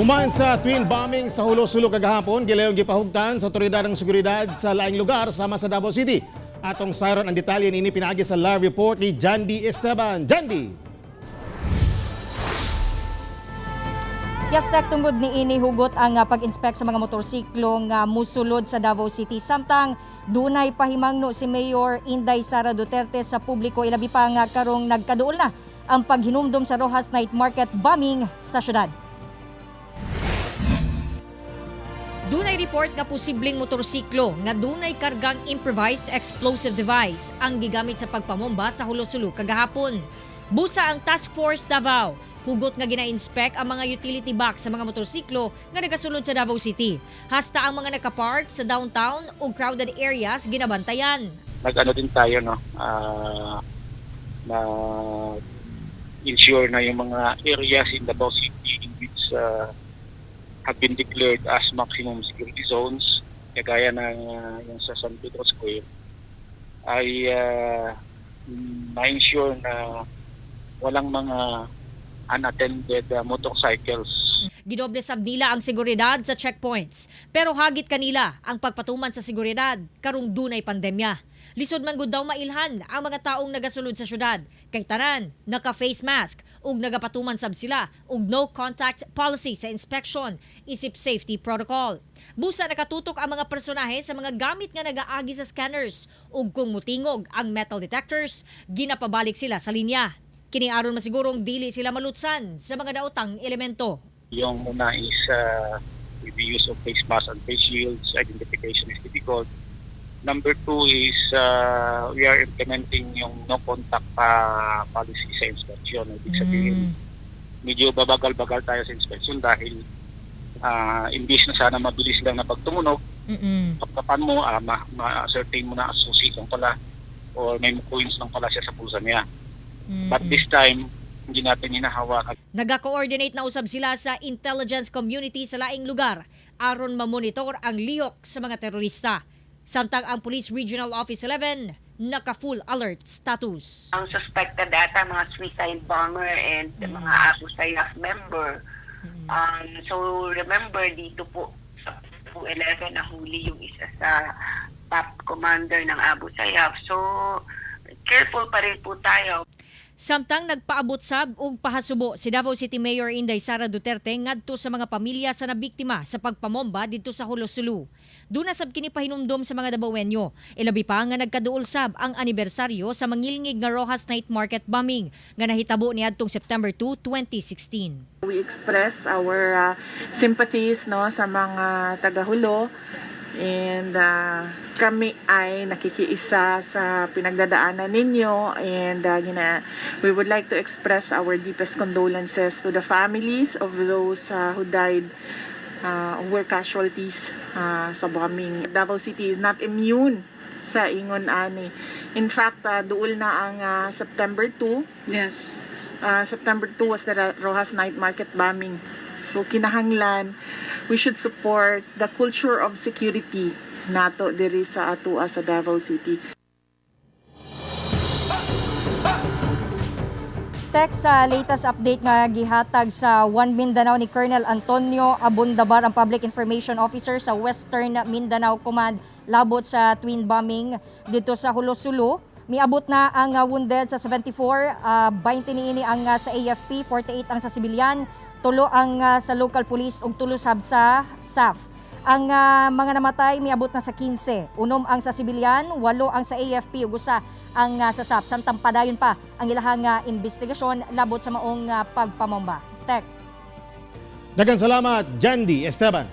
Human sa twin bombing sa Hulo-Sulo kagahapon, gilayong gipahugtan sa otoridad ng seguridad sa laing lugar sama sa Davao City. Atong sayron ang detalye ini pinagi sa live report ni Jandy Esteban. Jandy! Yastek tungod ni ini hugot ang pag-inspect sa mga motorsiklo nga musulod sa Davao City. Samtang dunay pahimangno si Mayor Inday Sara Duterte sa publiko, ilabi pa nga karong nagkaduol na ang paghinumdom sa Rojas Night Market bombing sa syudad. Dunay report nga posibleng motorsiklo nga dunay kargang improvised explosive device ang gigamit sa pagpamomba sa Hulo-Sulo kagahapon. Busa ang Task Force Davao, hugot nga gina-inspect ang mga utility box sa mga motorsiklo nga nagasulod sa Davao City. Hasta ang mga nakapark sa downtown o crowded areas ginabantayan. Nag-ano din tayo na ensure na yung mga areas in Davao City in which have been declared as maximum security zones, kagaya ng yung sa San Pedro Square, ay ma-ensure na walang mga unattended motorcycles. Gidoble sab nila ang seguridad sa checkpoints, pero hagit kanila ang pagpatuman sa seguridad karong dunay pandemya. Lisod man gud daw mailhan ang mga taong nagasulod sa syudad, kay tanan naka-face mask ug nagapatuman sab sila og no contact policy sa inspection isip safety protocol. Busa nakatutok ang mga personahe sa mga gamit nga nagaagi sa scanners ug kung mutingog ang metal detectors, ginapabalik sila sa linya. Kini aron masigurong dili sila malutsan sa mga daotang elemento. Yung una is with the use of face mask and face shields, identification is difficult. Number two is we are implementing yung no contact policy sa inspection. Ibig sabihin, medyo babagal-bagal tayo sa inspection dahil imbis na sana mabilis lang na pagtumunog, pagkapan mo, ma-ascertain mo na associate lang pala or may coins lang pala siya sa pulsa niya. But this time, hindi natin hinahawakan. Naga-coordinate na usab sila sa intelligence community sa laing lugar aron mamonitor ang lihok sa mga terorista. Samtang ang Police Regional Office 11 naka-full alert status. Ang suspected data, mga suicide bomber and mga Abu Sayyaf member. So remember dito po sa 11 nahuli yung isa sa top commander ng Abu Sayyaf. So careful pa rin po tayo. Samtang nagpaabot sab og pahasubo si Davao City Mayor Inday Sara Duterte ngadto sa mga pamilya sa nabiktima sa pagpamomba didto sa Hulo-Sulo. Duna sab kini pahinumdom sa mga Davaoenyo. Ilabi pa nga nagkaduol sab ang anibersaryo sa mangilngig nga Rojas Night Market bombing nga nahitabo niadtong September 2, 2016. We express our sympathies sa mga taga-Hulo. And kami ay nakikiisa sa pinagdadaanan ninyo, and we would like to express our deepest condolences to the families of those who died, who were casualties sa bombing. Davao City is not immune sa ingon ani. In fact, duol na ang September 2. Yes. September 2 was the Rojas Night Market bombing. So kinahanglan, we should support the culture of security nato diri sa atua sa Davao City. Text sa latest update nga gihatag sa One Mindanao ni Colonel Antonio Abundabar, ang Public Information Officer sa Western Mindanao Command, labot sa twin bombing dito sa Hulo-Sulo. Miabot na ang wounded sa 74, 20 niini ang sa AFP, 48 ang sa sibilyan, 3 ang sa local police ug 3 sab sa SAF. Ang mga namatay miabot na sa 15, 6 ang sa sibilyan, 8 ang sa AFP ug 1 ang sa SAF. Samtang padayon pa ang ilahang investigasyon labot sa maong pagpamomba. Tek. Daghang salamat, Jandy Esteban.